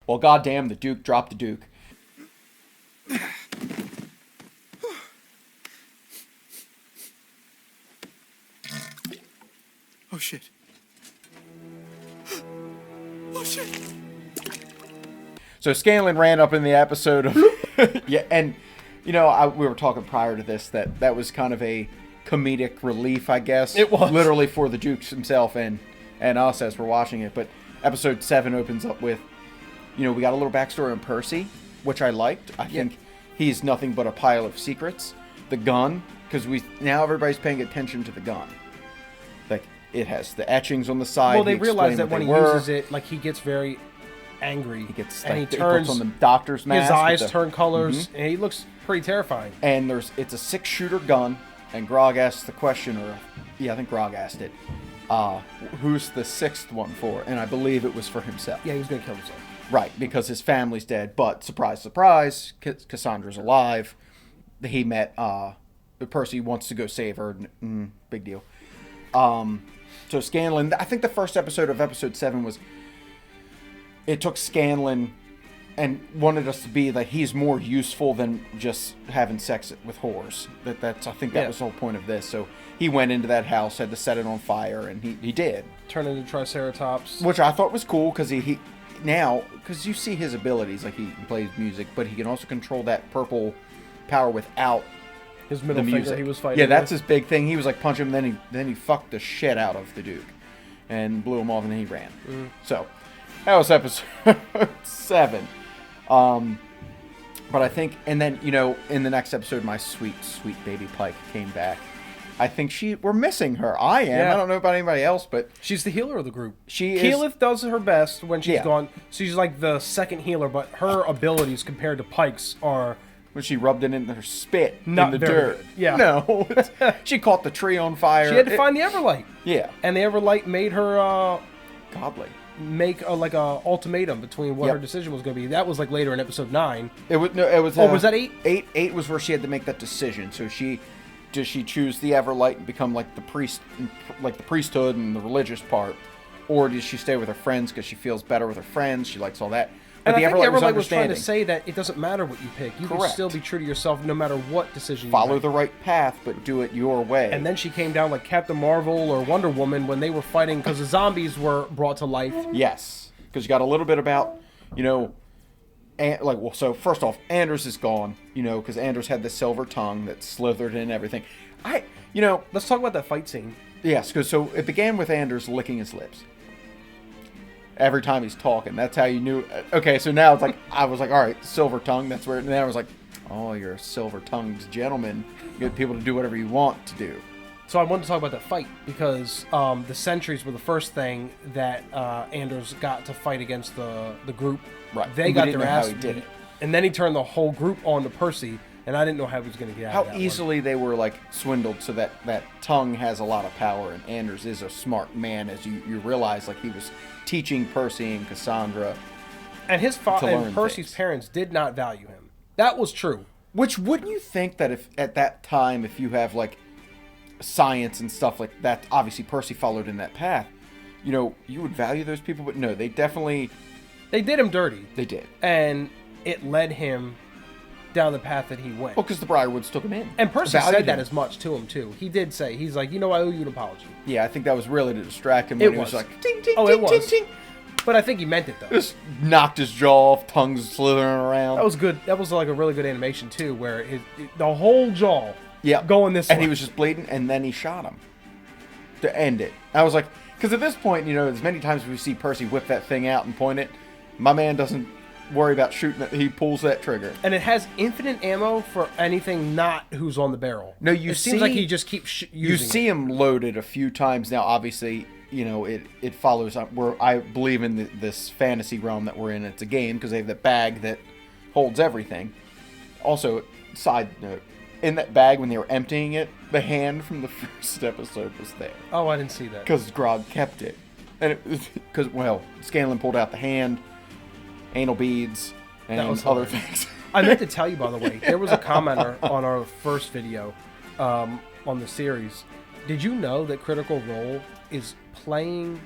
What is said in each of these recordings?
Well, goddamn, the Duke dropped the Duke. Oh, shit. Oh, shit. So Scanlan ran up in the episode of... yeah, and, you know, we were talking prior to this that was kind of a comedic relief, I guess. It was. Literally for the Dukes himself and us as we're watching it. But episode 7 opens up with, you know, we got a little backstory on Percy, which I liked. I think he's nothing but a pile of secrets. The gun, because now everybody's paying attention to the gun. Like, it has the etchings on the side. Well, they realize that when he uses it, like, he gets very angry. He gets, and like, he turns on the doctor's mask. His eyes turn colors, and he looks pretty terrifying. And it's a 6-shooter gun, and Grog asks the question, I think Grog asked it, who's the 6th one for? And I believe it was for himself. Yeah, he was going to kill himself. Right, because his family's dead, but surprise, surprise, Cassandra's alive. He met, Percy wants to go save her, big deal. So Scanlan, I think the first episode of episode 7 was, it took Scanlan and wanted us to be that he's more useful than just having sex with whores. I think that was the whole point of this. So he went into that house, had to set it on fire, and he did. Turn into Triceratops. Which I thought was cool, because because you see his abilities, like he plays music, but he can also control that purple power without his middle finger he was fighting. Yeah, that's his big thing. He was like punching him, then he fucked the shit out of the Duke and blew him off, and then he ran. So that was episode 7. But I think, and then, you know, in the next episode, my sweet, sweet baby Pike came back. I think we're missing her. I am. Yeah. I don't know about anybody else, but she's the healer of the group. Keyleth does her best when she's gone. She's like the second healer, but her abilities compared to Pike's are... When she rubbed it in her spit Not in the very dirt. good. Yeah. No. She caught the tree on fire. She had to find the Everlight. Yeah. And the Everlight made her... Godly. Make like a ultimatum between what her decision was going to be. That was like later in episode 9. It was was that 8? 8 was where she had to make that decision. So does she choose the Everlight and become like the priest, like the priesthood and the religious part, or does she stay with her friends because she feels better with her friends? She likes all that. But and the I think Everlight was trying to say that it doesn't matter what you pick. You can still be true to yourself no matter what decision you follow make. the right path, but do it your way. And then she came down like Captain Marvel or Wonder Woman when they were fighting because the zombies were brought to life. Yes, because you got a little bit about, you know, so first off, Anders is gone, you know, because Anders had the silver tongue that slithered in everything. Let's talk about that fight scene. Yes, because so it began with Anders licking his lips. Every time he's talking, that's how you knew. Okay, so now it's like, I was like, all right, silver tongue, that's where, and then I was like, oh, you're a silver-tongued gentleman. You get people to do whatever you want to do. So I wanted to talk about that fight because the sentries were the first thing that Anders got to fight against the group. Right. They got their ass beat, and then he turned the whole group on to Percy, and I didn't know how he was going to get out of that. How easily they were like swindled, so that tongue has a lot of power, and Anders is a smart man, as you realize, like he was teaching Percy and Cassandra. And his father and Percy's parents did not value him. That was true. Which, wouldn't you think that if at that time, if you have like science and stuff like that, obviously Percy followed in that path, you know, you would value those people, but no, they did him dirty. They did. And it led him down the path that he went. Well, because the Briarwoods took him in. And Percy said that as much to him, too. He did say, he's like, you know, I owe you an apology. Yeah, I think that was really to distract him when he was like, ting, ting, ting, it was. ting, ting. But I think he meant it, though. Just knocked his jaw off, tongues slithering around. That was good. That was like a really good animation, too, where the whole jaw going this way. And he was just bleeding, and then he shot him to end it. I was like, because at this point, you know, as many times as we see Percy whip that thing out and point it, my man doesn't worry about shooting it. He pulls that trigger. And it has infinite ammo for anything not who's on the barrel. No, it seems like he just keeps using You see him loaded a few times now. Obviously, you know, it follows up where I believe in this fantasy realm that we're in. It's a game because they have that bag that holds everything. Also, side note, in that bag when they were emptying it, the hand from the first episode was there. Oh, I didn't see that. Because Grog kept it. And Scanlan pulled out the hand, anal beads, and other things. I meant to tell you, by the way, there was a commenter on our first video on the series. Did you know that Critical Role is playing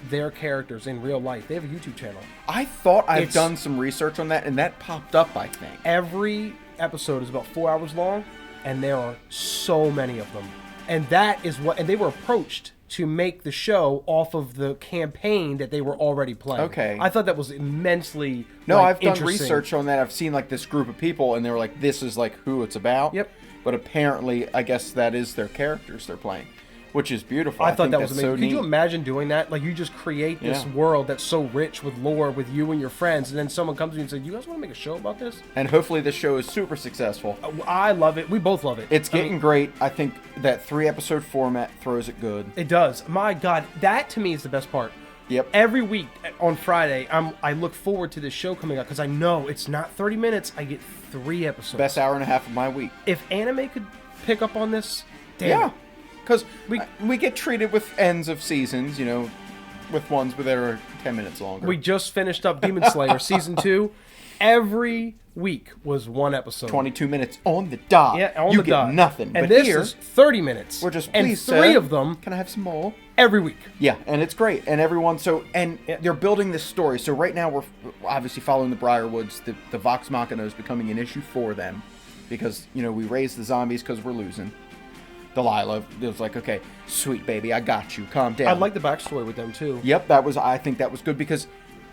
their characters in real life. They have a YouTube channel. I thought I've It's- done some research on that, and that popped up, I think. Every episode is about 4 hours long, and there are so many of them. And that is what, and they were approached to make the show off of the campaign that they were already playing. Okay. I thought that was immensely No, I've done interesting. research on that. I've seen like this group of people, and they were like, "This is like who it's about." Yep. But apparently, I guess that is their characters they're playing, which is beautiful. I thought think that was that's amazing. so Could you neat. imagine doing that? Like, you just create this Yeah. world that's so rich with lore with you and your friends, and then someone comes to you and says, "You guys want to make a show about this?" And hopefully, this show is super successful. I love it. We both love it. It's I mean, getting great. I think that 3-episode format throws it good. It does. My God, that to me is the best part. Yep. Every week on Friday, I look forward to this show coming out because I know it's not 30 minutes. I get 3 episodes. Best hour and a half of my week. If anime could pick up on this, damn Yeah. it. Because we get treated with ends of seasons, you know, with ones that are 10 minutes longer. We just finished up Demon Slayer season 2. Every week was 1 episode. 22 minutes on the dot. Yeah, on you the get dot. nothing. And but this here, is 30 minutes. we're just, and please, 3 sir, of them can I have some more? every week. Yeah, and it's great. And everyone, they're building this story. So right now we're obviously following the Briarwoods. The Vox Machina is becoming an issue for them because, you know, we raised the zombies because we're losing. Delilah was like, okay, sweet baby, I got you. Calm down. I like the backstory with them too. Yep, I think that was good because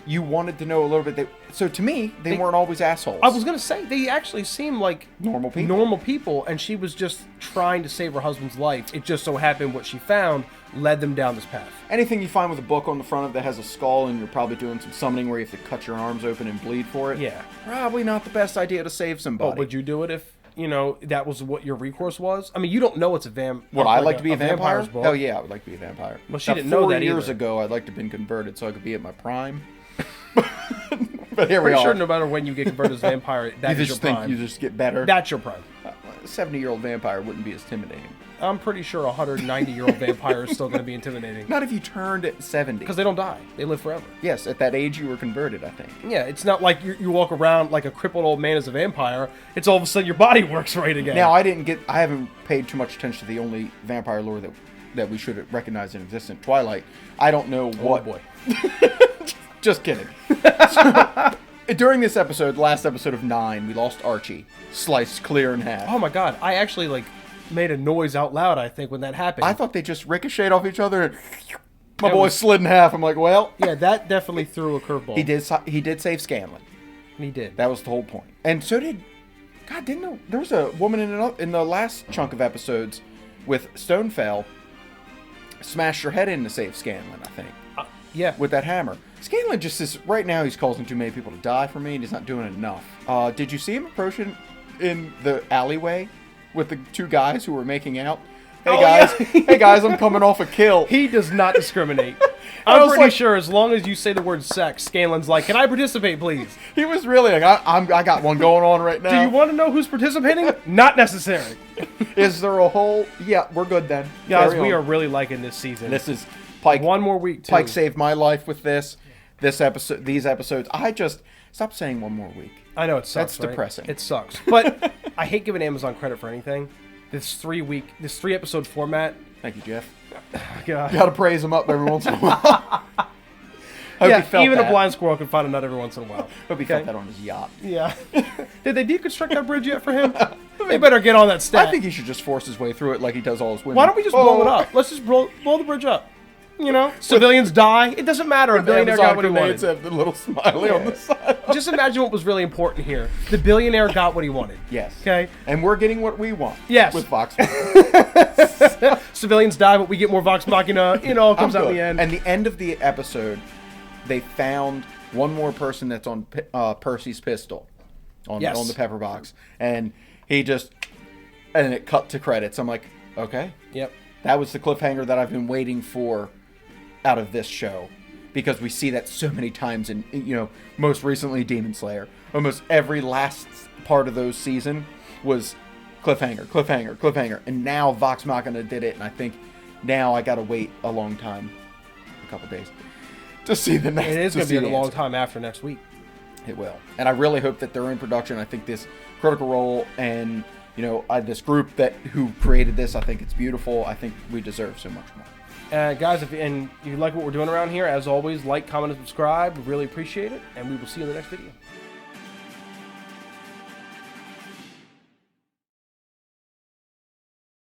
you wanted to know a little bit. So to me, they weren't always assholes. I was gonna say they actually seem like Normal people. and she was just trying to save her husband's life. It just so happened what she found led them down this path. Anything you find with a book on the front of that has a skull and you're probably doing some summoning where you have to cut your arms open and bleed for it. Yeah. Probably not the best idea to save somebody. But would you do it if that was what your recourse was? I mean, you don't know it's a Would I like to be a vampire? vampire's book. Hell yeah, I would like to be a vampire. Well, she Now, didn't know 4 that years either. ago, I'd like to have been converted so I could be at my prime. But here we Pretty are. sure no matter when you get converted as a vampire, that you is just your think prime. you just get better. That's your prime. A 70-year-old vampire wouldn't be as intimidating. I'm pretty sure a 190-year-old vampire is still going to be intimidating. Not if you turned at 70. Because they don't die. They live forever. Yes, at that age you were converted, I think. Yeah, it's not like you walk around like a crippled old man as a vampire. It's all of a sudden your body works right again. Now, I haven't paid too much attention to the only vampire lore that we should recognize in existence, Twilight. I don't know what. Oh boy. Just kidding. During this episode, last episode of 9, we lost Archie, sliced clear in half. Oh my god, I actually made a noise out loud, I think, when that happened. I thought they just ricocheted off each other and my boy slid in half. I'm like, well, Yeah, that definitely threw a curveball. he did save Scanlan. He did. That was the whole point. And so did there was a woman in the last chunk of episodes with Stonefell smashed her head in to save Scanlan, I think. Yeah. With that hammer. Scanlan just is, right now he's causing too many people to die for me and he's not doing enough. Did you see him approaching in the alleyway with the 2 guys who were making out? Hey Oh, guys, yeah. hey guys, I'm coming off a kill. He does not discriminate. I I'm was pretty like- sure as long as you say the word sex, Scanlan's like, can I participate, please? He was really like, I got one going on right now. Do you want to know who's participating? Not necessary. Is there a whole? Yeah, we're good then. Guys, Carry we on. are really liking this season. This is Pike. One more week, too. Pike saved my life with this episode. These episodes. I just stop saying one more week. I know it sucks. That's right? depressing. It sucks. But I hate giving Amazon credit for anything. This 3-episode format. Thank you, Jeff. God. Got to praise him up every once in a while. Hope he felt even that. a blind squirrel can find a nut every once in a while. Hope he Okay? felt that on his yacht. Yeah. Did they deconstruct that bridge yet for him? They better get on that stat. I think he should just force his way through it like he does all his women. Why don't we just blow it up? Let's just blow the bridge up. Civilians die. It doesn't matter. A billionaire Amazon got what he grenades wanted. have the little smiley on the side. Just imagine what was really important here. The billionaire got what he wanted. Yes. Okay. And we're getting what we want. Yes. With Vox. Civilians die, but we get more Vox Machina. It all comes out in the end. And the end of the episode, they found one more person that's on Percy's pistol on Yes. the pepper box, and it cut to credits. I'm like, okay, Yep. that was the cliffhanger that I've been waiting for out of this show, because we see that so many times in most recently Demon Slayer. Almost every last part of those season was cliffhanger, and now Vox Machina did it, and I think now I gotta wait a long time, a couple days, to see the next. It is to going to see be a the long answer. time after next week. It will, and I really hope that they're in production. I think this Critical Role and this group who created this, I think it's beautiful. I think we deserve so much more. Guys, if you like what we're doing around here, as always, like, comment, and subscribe. We really appreciate it, and we will see you in the next video.